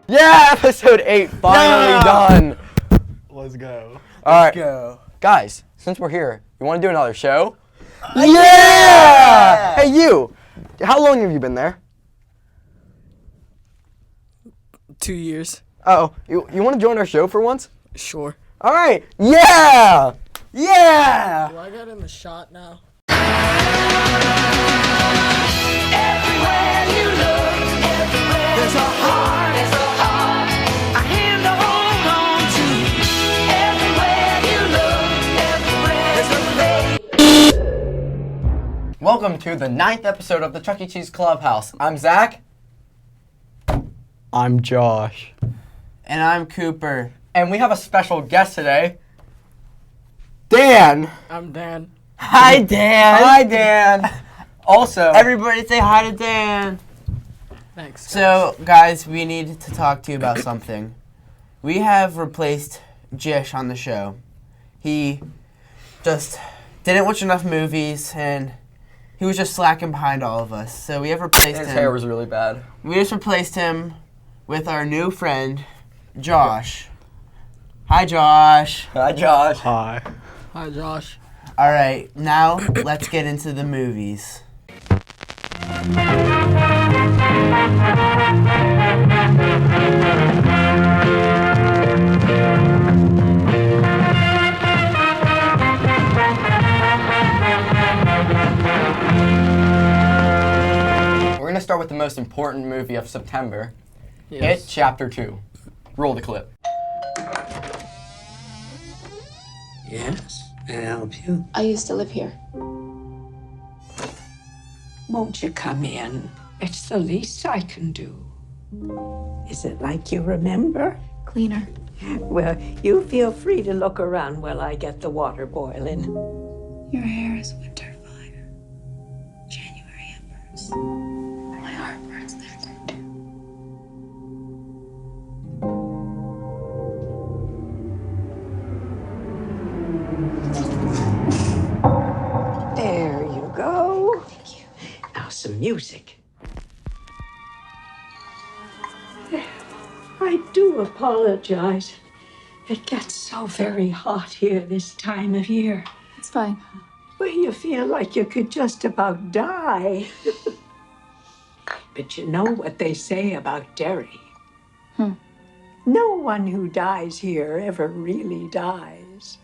Yeah, episode 8 finally done. Let's go. All right, Go. guys, since we're here, you want to do another show? Yeah! Hey, you. How long have you been there? 2 years. Oh, you want to join our show for once? Sure. All right. Yeah! Yeah! Do I get in the shot now? Everywhere you look, there's a heart, a hand to hold on to. Everywhere you look, there's a face. Welcome to the 9th episode of the Chuck E. Cheese Clubhouse. I'm Zach. I'm Josh. And I'm Cooper. And we have a special guest today, Dan. I'm Dan. Hi, Dan. Hi, Dan. Also, Everybody say hi to Dan. Thanks. So, guys, we need to talk to you about something. We have replaced Jish on the show. He just didn't watch enough movies, and he was just slacking behind all of us. So we have replaced his him. hair was really bad. We just replaced him with our new friend, Josh. Hi, Josh. Hi, Josh. Hi, Josh. All right, now let's get into the movies. We're gonna start with the most important movie of September. Yes. It Chapter 2. Roll the clip. Yes, may I help you? I used to live here. Won't you come in? It's the least I can do. Is it like you remember? Cleaner. Well, you feel free to look around while I get the water boiling. Your hair is winter fire. January embers. My heart burns there too. There you go. Thank you. Now some music. I do apologize. It gets so very hot here this time of year. It's fine. Well, you feel like you could just about die. But you know what they say about Derry? No one who dies here ever really dies.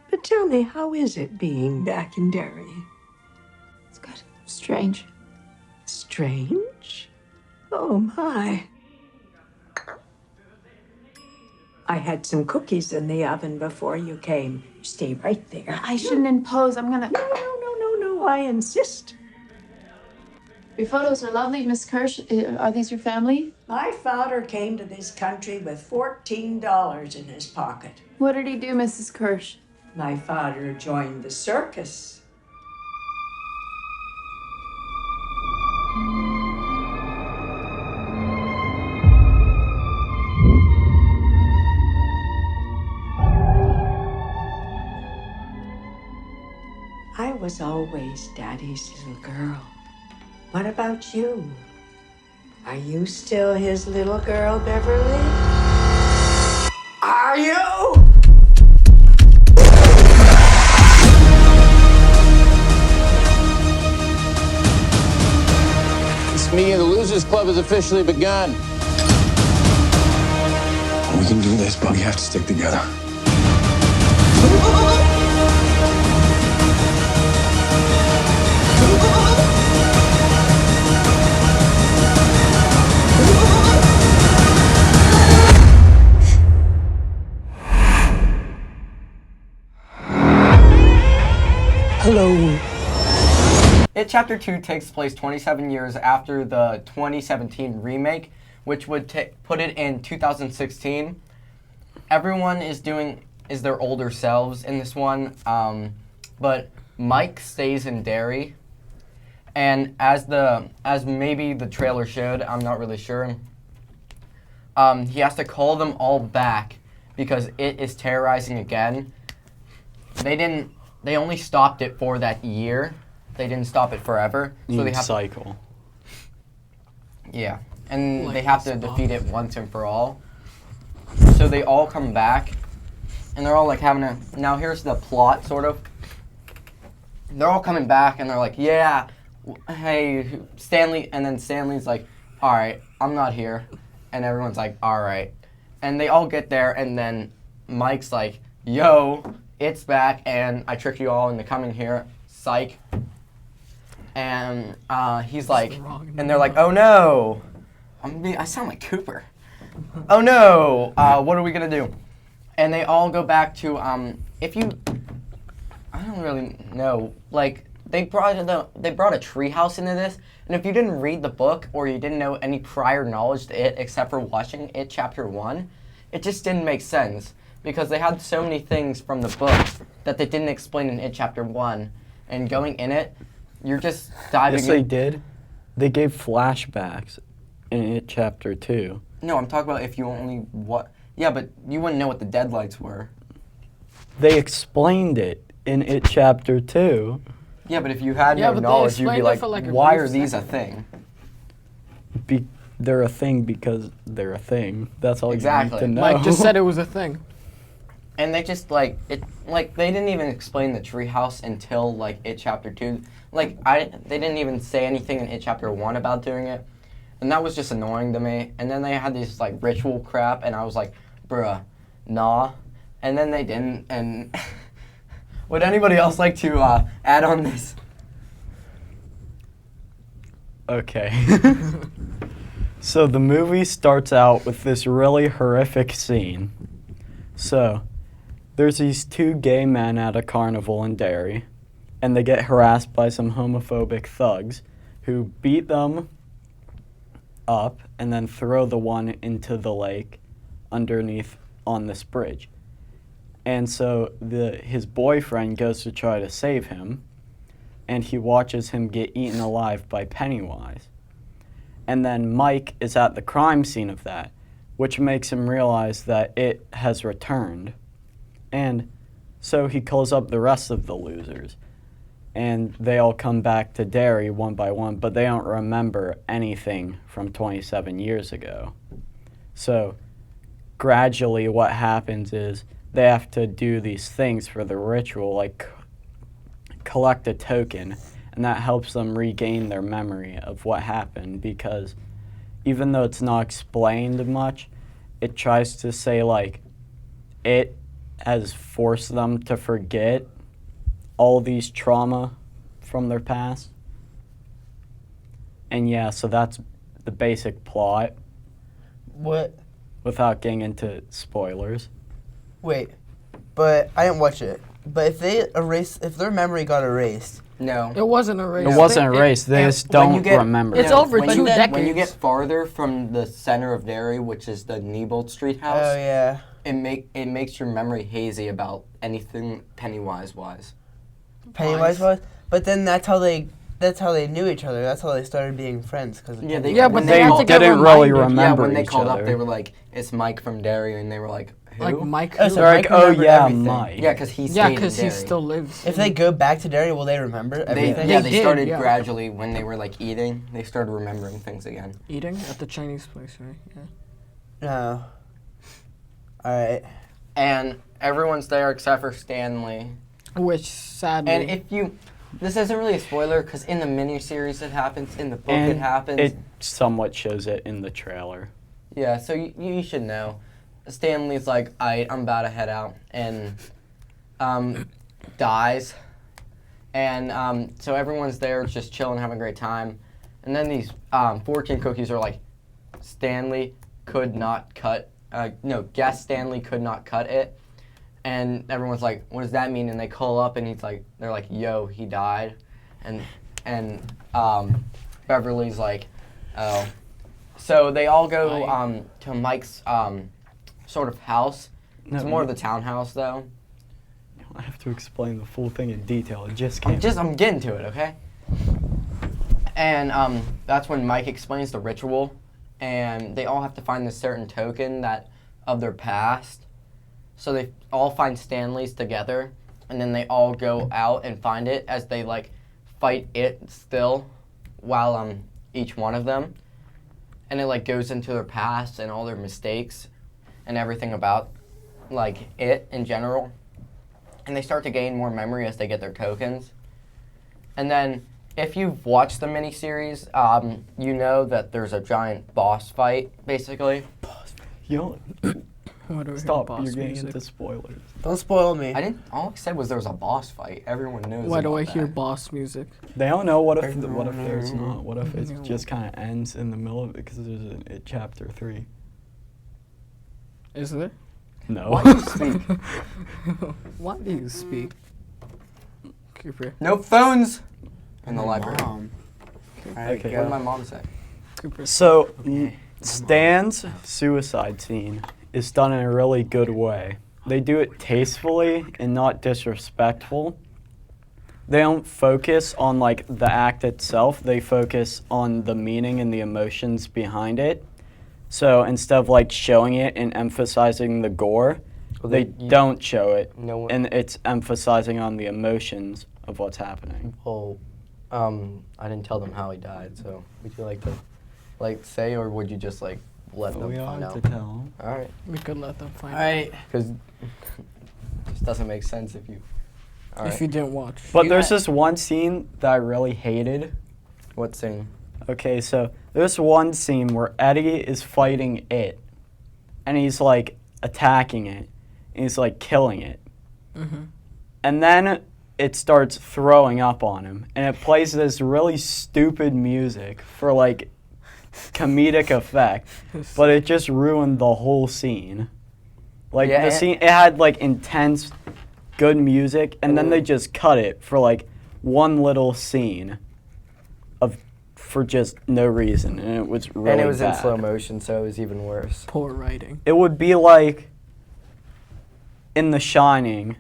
But tell me, how is it being back in Derry? It's good. Strange. Strange? Oh, my. I had some cookies in the oven before you came. Stay right there. I shouldn't impose. I'm gonna. No, I insist. Your photos are lovely, Miss Kirsch. Are these your family? My father came to this country with $14 in his pocket. What did he do, Mrs. Kirsch? My father joined the circus. I was always Daddy's little girl. What about you? Are you still his little girl, Beverly? Are you? This meeting of the Losers Club has officially begun. We can do this, but we have to stick together. Hello. It Chapter 2 takes place 27 years after the 2017 remake, which would put it in 2016. Everyone is their older selves in this one, but Mike stays in Derry, and as maybe the trailer showed, I'm not really sure. He has to call them all back because it is terrorizing again. They only stopped it for that year. They didn't stop it forever. So they have cycle. Yeah, and Like they have to stop. defeat it once and for all. So they all come back, and they're all like having a. Now here's the plot, sort of. They're all coming back, and they're like, "Yeah, hey, Stanley," and then Stanley's like, "All right, I'm not here," and everyone's like, "All right," and they all get there, and then Mike's like, "Yo, it's back, and I tricked you all into coming here, psych." And he's like, wrong and they're like, "Oh no, I sound like Cooper. Oh no, what are we gonna do?" And they all go back to I don't really know. Like they brought a treehouse into this, and if you didn't read the book or you didn't know any prior knowledge to it except for watching it chapter 1, it just didn't make sense because they had so many things from the book that they didn't explain in it chapter 1, and going in it, you're just diving. Yes, they did. They gave flashbacks in it chapter 2. No, I'm talking about if you only what. Yeah, but you wouldn't know what the deadlights were. They explained it in it chapter 2. Yeah, but if you had Yeah, no but they knowledge, you'd be explained it like, for, like, a why brief are these a second. thing? They're a thing because they're a thing. That's all Exactly. you need to know. Mike just said it was a thing. And they just they didn't even explain the treehouse until like it chapter 2. They didn't even say anything in it chapter 1 about doing it, and that was just annoying to me. And then they had this like ritual crap, and I was like, bruh, nah. And then they didn't. And would anybody else like to add on this? Okay. So the movie starts out with this really horrific scene. So there's these two gay men at a carnival in Derry, and they get harassed by some homophobic thugs who beat them up and then throw the one into the lake underneath on this bridge. And so his boyfriend goes to try to save him, and he watches him get eaten alive by Pennywise. And then Mike is at the crime scene of that, which makes him realize that it has returned. And so he calls up the rest of the losers, and they all come back to Derry one by one, but they don't remember anything from 27 years ago. So gradually what happens is they have to do these things for the ritual, like collect a token, and that helps them regain their memory of what happened, because even though it's not explained much, it tries to say like it has forced them to forget all these trauma from their past. And yeah, so that's the basic plot What? without getting into spoilers. Wait, but I didn't watch it. But if their memory got erased, No. It wasn't a race. It wasn't erased, they and just when don't you get- remember. It's it. over when 2 you get, decades. When you get farther from the center of Derry, which is the Neibold Street house, oh yeah. it makes your memory hazy about anything Pennywise wise. Pennywise was, but then that's how they knew each other. That's how they started being friends. Cause of Yeah, Pennywise. Yeah, but when they had to get didn't really reminded. remember Yeah, when they each called other. up, they were like, "It's Mike from Derry," and they were like, "Who?" Like Mike. Oh, who? so They're like, Mike oh remembered yeah, everything. Mike. Yeah, because he yeah, stayed in because he Derry. still lives. If they go back to Derry, will they remember everything? They did, started yeah. gradually when they were like eating. They started remembering things again. Eating at the Chinese place, right? Yeah. No. All right. And everyone's there except for Stanley. Which sadly. And if you, this isn't really a spoiler because in the miniseries it happens, in the book And it happens. it somewhat shows it in the trailer. Yeah, so you should know. Stanley's like, I'm about to head out, and dies. And so everyone's there just chilling, having a great time. And then these fortune cookies are like, Stanley could not cut, guess Stanley could not cut it. And everyone's like, what does that mean? And they call up, and they're like, yo, he died. And Beverly's like, oh. So they all go to Mike's sort of house. It's No, more of the townhouse, though. I have to explain the full thing in detail. It just came. I'm getting to it, okay? And that's when Mike explains the ritual, and they all have to find this certain token of their past, So they all find Stanley's together, and then they all go out and find it as they like fight it still, while each one of them, and it like goes into their past and all their mistakes, and everything about like it in general, and they start to gain more memory as they get their tokens, and then. If you've watched the miniseries, you know that there's a giant boss fight, basically. You Why do we hear stop. boss You're getting music? into spoilers. Don't spoil me. I didn't. All I said was there was a boss fight. Everyone knows. Why do about I hear that. boss music? They don't know what if there's not. What if it No. just kind of ends in the middle of it because there's a chapter 3. Is there? No. Why do you speak? Why do you speak? Cooper. No phones in the library. Mom. Alright, Okay. What did go. my mom say? Cooper. So, Stan's suicide scene is done in a really good way. They do it tastefully and not disrespectful. They don't focus on like the act itself. They focus on the meaning and the emotions behind it. So instead of like showing it and emphasizing the gore, Well, they you- don't show it, No one. and it's emphasizing on the emotions of what's happening. Well, I didn't tell them how he died. So would you like to, say, or would you just let them We find are out? to tell. All right. We could let them find out. Alright. Because it just doesn't make sense if you. All If right. you didn't watch. But You there's ha- this one scene that I really hated. What scene? Okay, so there's one scene where Eddie is fighting it, and he's like attacking it, and he's like killing it. Mm-hmm. And then it starts throwing up on him, and it plays this really stupid music for like comedic effect, but it just ruined the whole scene. Like Yeah, the and- scene, it had like intense, good music, and then they just cut it for like one little scene for just no reason, and it was really and it was in bad. slow motion, so it was even worse. Poor writing. It would be like in The Shining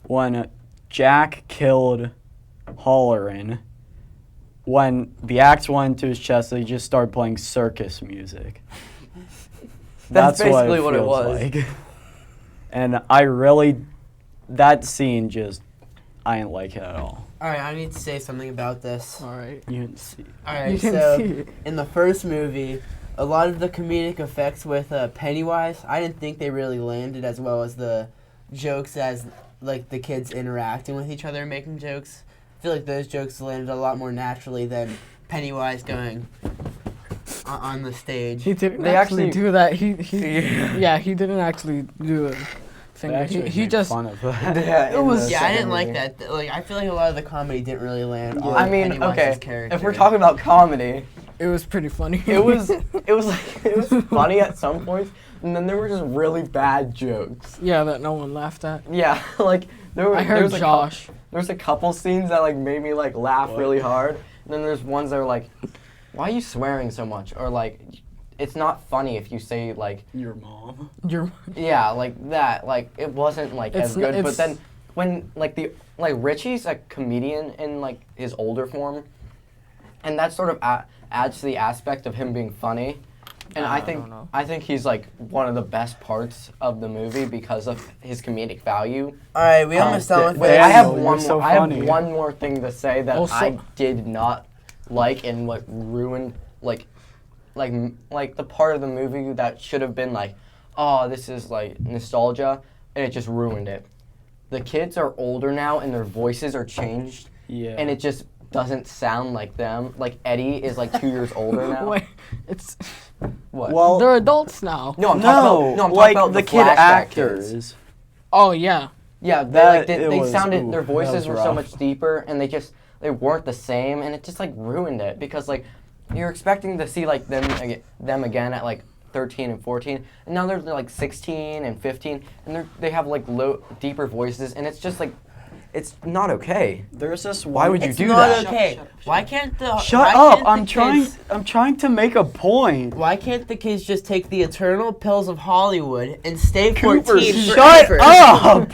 when Jack killed Halloran. When the axe went into his chest, they just started playing circus music. That's basically what what it feels was. like. And I really, that scene just, I didn't like it at all. Alright, I need to say something about this. All right. You didn't see. You Alright, didn't so see it. in the first movie, a lot of the comedic effects with Pennywise, I didn't think they really landed as well as the jokes as like the kids interacting with each other and making jokes. I feel like those jokes landed a lot more naturally than Pennywise going on the stage. He didn't They actually actually- do that. He yeah, he didn't actually do a thing. They actually He made just fun of that. Yeah, It was- Yeah, I didn't like that. Like, I feel like a lot of the comedy didn't really land on I mean, Pennywise's okay. character. If we're talking about comedy, it was pretty funny. it was funny at some points, and then there were just really bad jokes. yeah, that no one laughed at. Yeah, like there were. I there heard was Josh. There's a couple scenes that like made me like laugh really hard, and then there's ones that are like, "Why are you swearing so much?" Or like, "It's not funny if you say like." Your mom. You're Yeah, like that. Like it wasn't like as It's n- good. But it's- then when like Richie's a comedian in like his older form, and that sort of adds to the aspect of him being funny. And I don't know. think he's like one of the best parts of the movie because of his comedic value. Alright, we almost done with Wait, it. I have Daniel, one you're so more. I have funny. one more thing to say that Also- I did not like and what ruined like the part of the movie that should have been like, oh, this is like nostalgia, and it just ruined it. The kids are older now and their voices are changed, Yeah. and it just doesn't sound like them. Like Eddie is like 2 years older now. wait. It's What? Well, they're adults now. no, I'm no, talking about I'm like talking about the kid flashback kids. actors. Oh yeah. Yeah, they That- like it they was- sounded ooh, their that voices was were so rough. much deeper, and they weren't the same, and it just like ruined it because like you're expecting to see like them again at like 13 and 14, and now they're like 16 and 15, and they have like deeper voices, and it's just like it's not okay. There's this one. Why would you It's do not that? okay. Why can't the Shut why up! can't the I'm trying. kids- I'm trying to make a point. Why can't the kids just take the eternal pills of Hollywood and stay 14 Shut forever? up!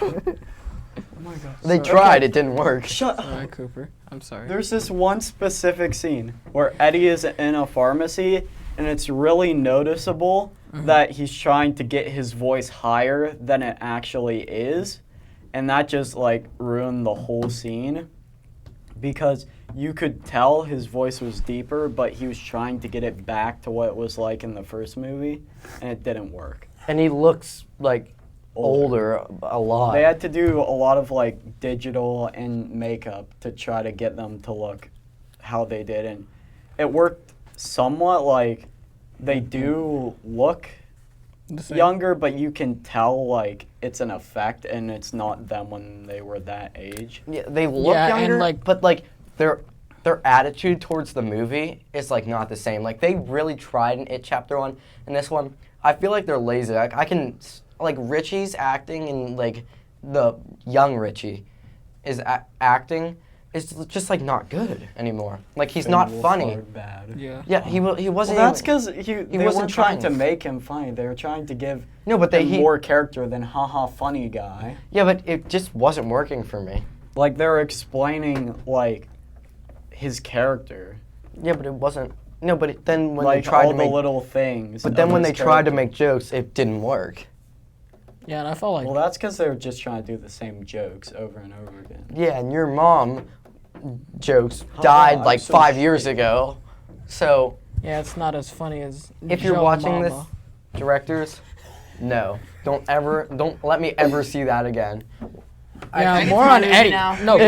They tried, it didn't work. Shut All right, Cooper. I'm sorry. There's this one specific scene where Eddie is in a pharmacy and it's really noticeable that he's trying to get his voice higher than it actually is, and that just like ruined the whole scene because you could tell his voice was deeper, but he was trying to get it back to what it was like in the first movie, and it didn't work. And he looks like older a lot. They had to do a lot of like digital and makeup to try to get them to look how they did, and it worked somewhat. Like they do look younger, but you can tell like it's an effect and it's not them when they were that age. Yeah, they look younger, but like their attitude towards the movie is like not the same. Like they really tried in It Chapter 1, and this one, I feel like they're lazy. I can, like Richie's acting and like the young Richie is acting is just like not good anymore. Like he's not funny. Bad. Yeah, he wasn't. Well, that's because they wasn't weren't trying to make him funny. They were trying to give him more character than haha funny guy. Yeah, but it just wasn't working for me. Like they're explaining like his character. Yeah, but it wasn't. No, but then when like they tried all to the make little things. But then of when his they tried to character. make jokes, it didn't work. Yeah, and I felt like. Well, that's because they were just trying to do the same jokes over and over again. Yeah, and your mom jokes died like so 5 years ago. So Yeah, it's not as funny as. if you're Joe watching Mama. this, directors, no, don't let me ever see that again. Yeah, more on Eddie. No,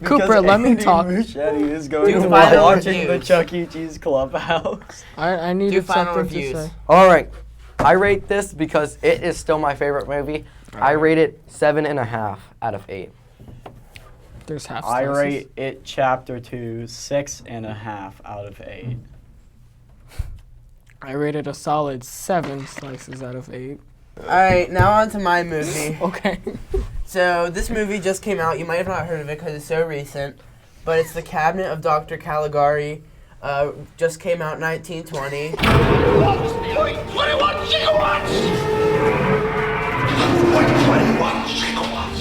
Cooper, let me talk. Muschietti is going Do to final watching the reviews. Chuck E. Cheese Clubhouse. I needed final something reviews. to say. All right, I rate this because it is still my favorite movie. I rate it 7.5 out of 8. There's half I slices. rate it Chapter 2 6.5 out of 8. I rated a solid 7 slices out of 8. Alright, now on to my movie. Okay. So this movie just came out. You might have not heard of it because it's so recent, but it's The Cabinet of Dr. Caligari. Just came out in 1920. 21 gigawatts! 21 gigawatts!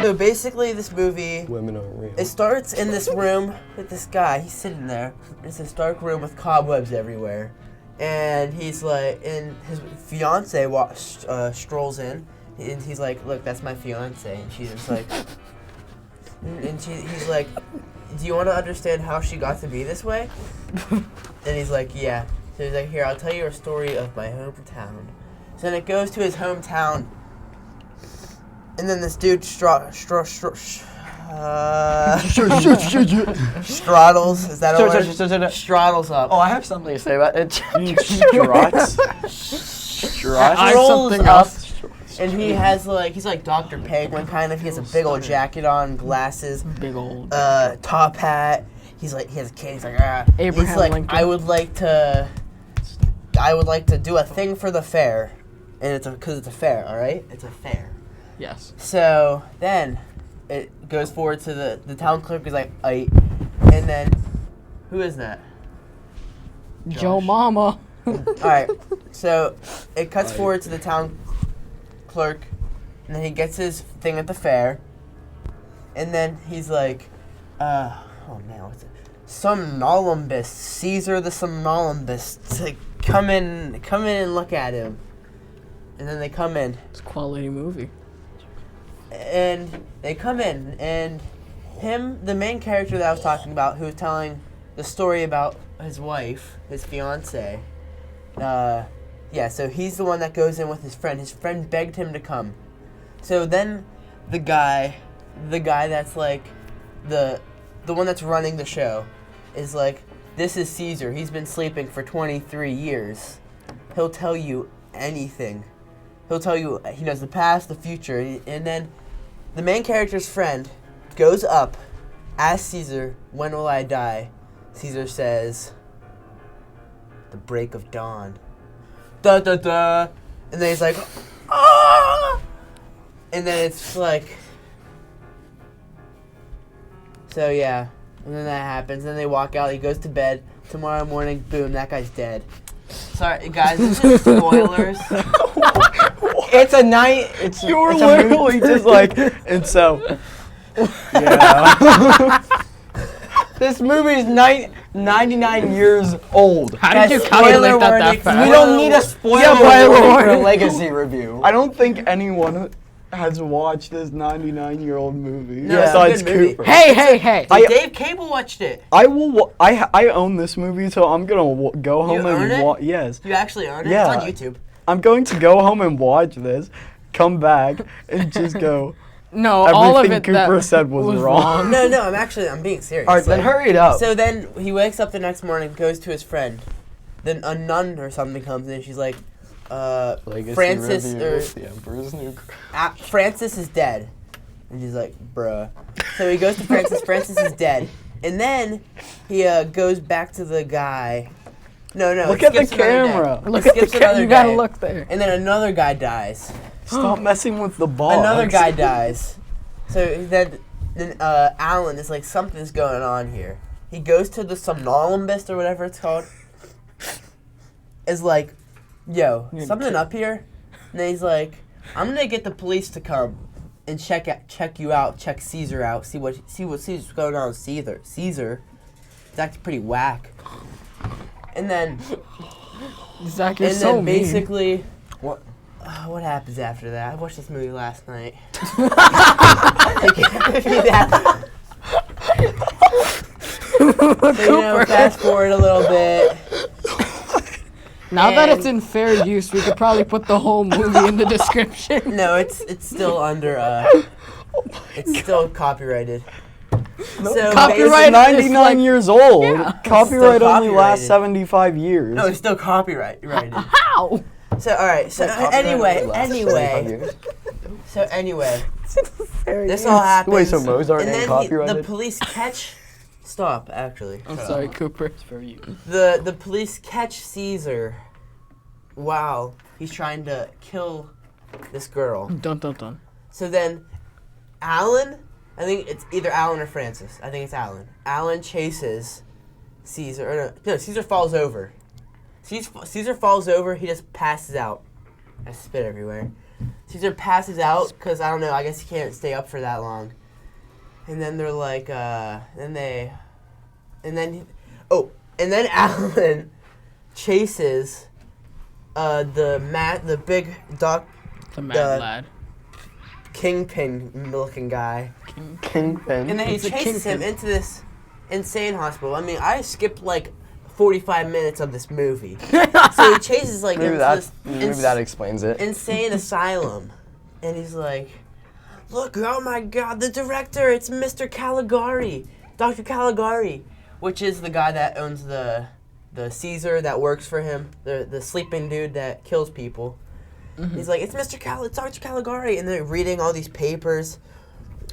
So basically, this movie, Women are real. it starts in this room with this guy. He's sitting there. It's this dark room with cobwebs everywhere, and he's like, and his fiance strolls in, and he's like, "Look, that's my fiance," and she's just like, he's like, "Do you want to understand how she got to be this way?" And he's like, "Yeah." So he's like, "Here, I'll tell you a story of my hometown." So then it goes to his hometown. And then this dude straddles, is that a word? Straddles up. Oh, I have something to say about it. Struts? I have something else. And he has he's like Dr. Penguin kind of. He has a big old jacket on, glasses, Big old. top hat. He has a kid. He's like, ah. Abraham He's like, Lincoln. I would like to do a thing for the fair, and because it's a fair, all right? It's a fair. Yes. So then it goes forward to the town clerk is like, and then who is that? Joe Mama. All right. So it cuts forward to the town clerk, and then he gets his thing at the fair, and then he's like, oh man, what's it? Somnambulist, Caesar the Somnambulist. Like, come in and look at him. And then they come in. It's a quality movie. And they come in, and the main character that I was talking about, who was telling the story about his wife, his fiance. So he's the one that goes in with his friend. His friend begged him to come. So then the guy that's like the one that's running the show is like, this is Caesar. He's been sleeping for 23 years. He'll tell you anything. He'll tell you, he knows the past, the future. And then the main character's friend goes up, asks Caesar, when will I die? Caesar says, the break of dawn. Da da da. And then he's like, ah! And then it's like, so yeah. And then that happens. Then they walk out. He goes to bed. Tomorrow morning, boom, that guy's dead. Sorry, guys, this is spoilers. It's a night. It's You were it's a literally movie. just like, and so, yeah. This movie is 99 years old. How did you Guys, calculate spoiler that warning. fast? We don't need a spoiler spoiler warning for a warning. legacy review. I don't think anyone has watched this 99-year-old movie No, it's a besides good movie. Cooper. Hey. Dave Cable watched it. I will. I own this movie, so I'm gonna go home own and it? watch. Yes, You actually own it? Yeah. It's on YouTube. I'm going to go home and watch this, come back, and just go. No, all of Everything it Cooper that said was wrong. No, I'm being serious. All right, then hurry it up. So then he wakes up the next morning, goes to his friend. Then a nun or something comes in, and she's like, Legacy Francis review, or The Emperor's New Francis is dead. And he's like, bruh. So he goes to Francis. Francis is dead. And then he goes back to the guy. No. Look it at the skips another day. camera. Look It at the skips another You gotta day. look there. And then another guy dies. Stop messing with the box. Another guy dies. So then Alan is like, something's going on here. He goes to the somnambulist or whatever it's called. Is like, yo, something up here? And then he's like, I'm gonna get the police to come and check you out, check Caesar out, see what Caesar's going on with Caesar. Caesar is acting pretty whack. And then Zach, you're so mean. basically, what happens after that? I watched this movie last night. So, fast forward a little bit. Now that and- it's in fair use, we could probably put the whole movie in the description. No, it's still under it's still copyrighted. So Copyright It's is 99 like- years old. Yeah. Copyright Still only lasts copyrighted. 75 years. No, it's still copyrighted. How? So all right. So anyway. So anyway, this all happens. Wait, so Mozart and ain't then copyrighted? the police catch. Stop. Actually, I'm sorry, Cooper. the police catch Caesar. Wow, he's trying to kill this girl. Dun. So then, Alan, I think it's either Alan or Francis. I think it's Alan. Alan chases Caesar. Or no, Caesar falls over. Caesar falls over. He just passes out. I spit everywhere. Caesar passes out because, I don't know, I guess he can't stay up for that long. And then they're like, and then Alan chases the big doc, The mad lad. kingpin looking guy. Kingpin. And then he He's a chases him kingpin. into this insane hospital. I mean, I skipped like 45 minutes of this movie. So he chases like him to this Maybe that explains it. insane asylum. And he's like, look, oh my god, the director, it's Mr. Caligari. Dr. Caligari. Which is the guy that owns the Caesar that works for him. The sleeping dude that kills people. He's like, it's Dr. Caligari. And they're reading all these papers.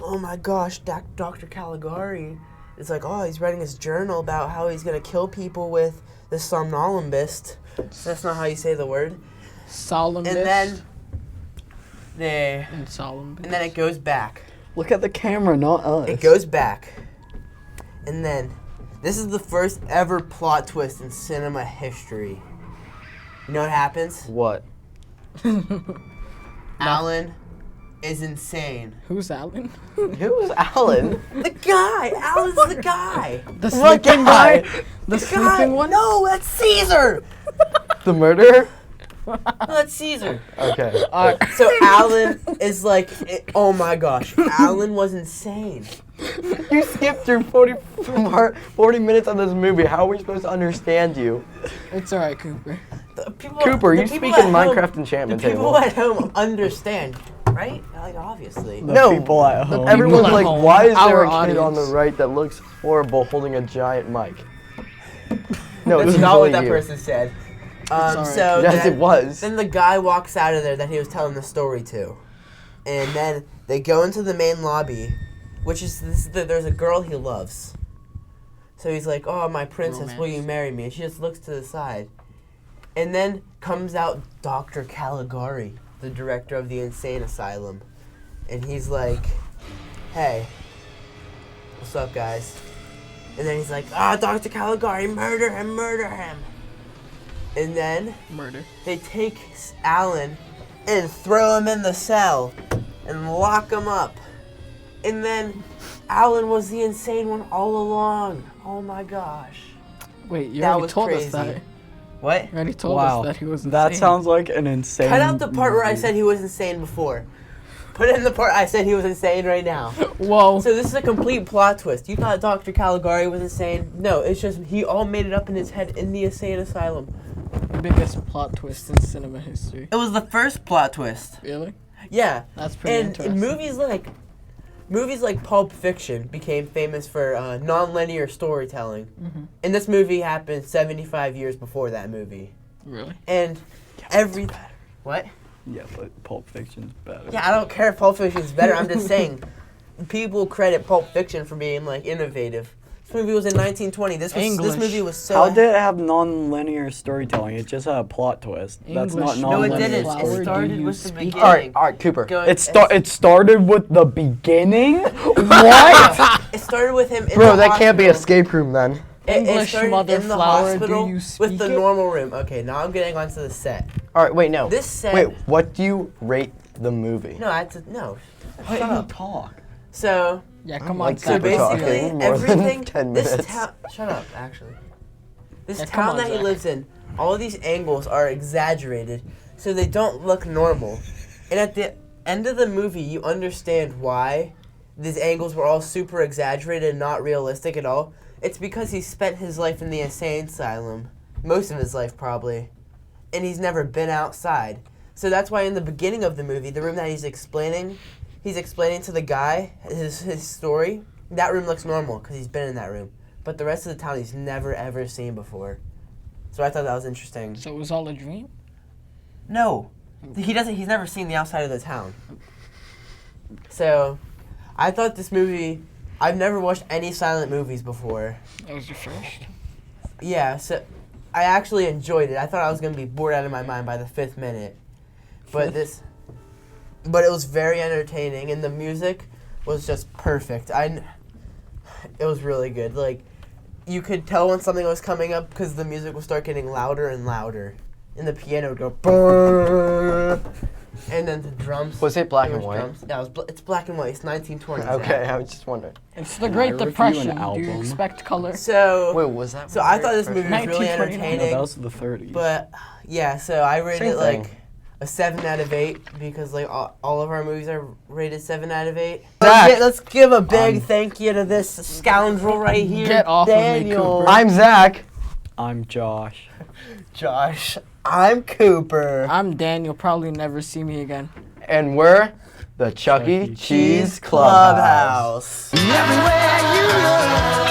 Oh my gosh, Dr. Caligari. It's like, oh, he's writing his journal about how he's going to kill people with the somnambulist. That's not how you say the word. Solemnist. And then And then it goes back. Look at the camera, not us. It goes back. And then this is the first ever plot twist in cinema history. You know what happens? What? Alan is insane. Who's Alan? Who's Alan? The guy! Alan's the guy! The What sleeping guy? guy? The sleeping one? No, that's Caesar! The murderer? No, that's Caesar. Okay. So Alan is like, oh my gosh, Alan was insane. You skipped through 40 minutes of this movie. How are we supposed to understand you? It's alright, Cooper. Cooper, you speak in Minecraft enchantment The people table. at home understand, right? Like, obviously. The No, people at home. Everyone's People at like, home. why is there Our a kid on the audience. right that looks horrible holding a giant mic? No, That's it's not what usually that you. person said. alright. So Yes, then, it was. Then the guy walks out of there that he was telling the story to. And then they go into the main lobby, which is, there's a girl he loves. So he's like, oh, my princess, will you marry me? And she just looks to the side. And then comes out Dr. Caligari, the director of the insane asylum. And he's like, hey, what's up, guys? And then he's like, Dr. Caligari, murder him, murder him. And then Murder. they take Alan and throw him in the cell and lock him up. And then Alan was the insane one all along. Oh my gosh. Wait, you That already was told crazy. us that. What? You already told Wow. us that he was insane. That sounds like an insane. Cut out the part where I movie. said he was insane before. Put in the part I said he was insane right now. Whoa. So this is a complete plot twist. You thought Dr. Caligari was insane? No, it's just he all made it up in his head in the insane asylum. Biggest plot twist in cinema history. It was the first plot twist. Really? Yeah. That's pretty And interesting. movies like Pulp Fiction became famous for non-linear storytelling. Mm-hmm. And this movie happened 75 years before that movie. Really? And what? Yeah, but Pulp Fiction's better. Yeah, I don't care if Pulp Fiction's better. I'm just saying, people credit Pulp Fiction for being like innovative. This movie was in 1920. This English. movie was so. How did it have non-linear storytelling? It just had a plot twist. That's not English. No, it non-linear didn't. Flower, It do started you with the speak? beginning. All right, Cooper. Going- It started with the beginning. What? It started with him in Bro, the that can't be hospital. escape room then. It English started mother in the flower, hospital do you with speak the it? normal room. Okay, now I'm getting onto the set. All right, wait, no. This set. Wait, what do you rate the movie? No, I had to, no. Shut Shut up. Talk. So, Yeah, come like on, so super Zach. talking. basically, more than everything. 10 this minutes. town. Shut up, actually. This Yeah, come town on, that he Zach. lives in, all of these angles are exaggerated, so they don't look normal. And at the end of the movie, you understand why these angles were all super exaggerated and not realistic at all. It's because he spent his life in the insane asylum, most of his life probably, and he's never been outside. So that's why in the beginning of the movie, the room that he's explaining to the guy his story, that room looks normal because he's been in that room. But the rest of the town he's never ever seen before. So I thought that was interesting. So it was all a dream? No, he's never seen the outside of the town. So, I thought this movie. I've never watched any silent movies before. That was your first? Yeah, so I actually enjoyed it. I thought I was gonna be bored out of my mind by the 5th minute, but it was very entertaining, and the music was just perfect. It was really good. Like, you could tell when something was coming up because the music would start getting louder and louder, and the piano would go brrrr, and then the drums. Was it black there and was white? drums. Yeah, it's black and white. It's 1920. Okay, I was just wondering. It's the Can I Great review an Depression. Do you album? expect color? So, Wait, was that? so I thought this movie was really 1929. No, entertaining. that was the 30s. But yeah, so I rated Same it like thing. a 7 out of 8 because like all of our movies are rated 7 out of 8. Zach. Let's give a big thank you to this scoundrel right here, Get off of me, Daniel. Cooper. I'm Zach. I'm Josh. Josh. I'm Cooper. I'm Dan. You'll probably never see me again. And we're the Chuck E. Chuck E. Cheese Clubhouse. Clubhouse. Everywhere you look,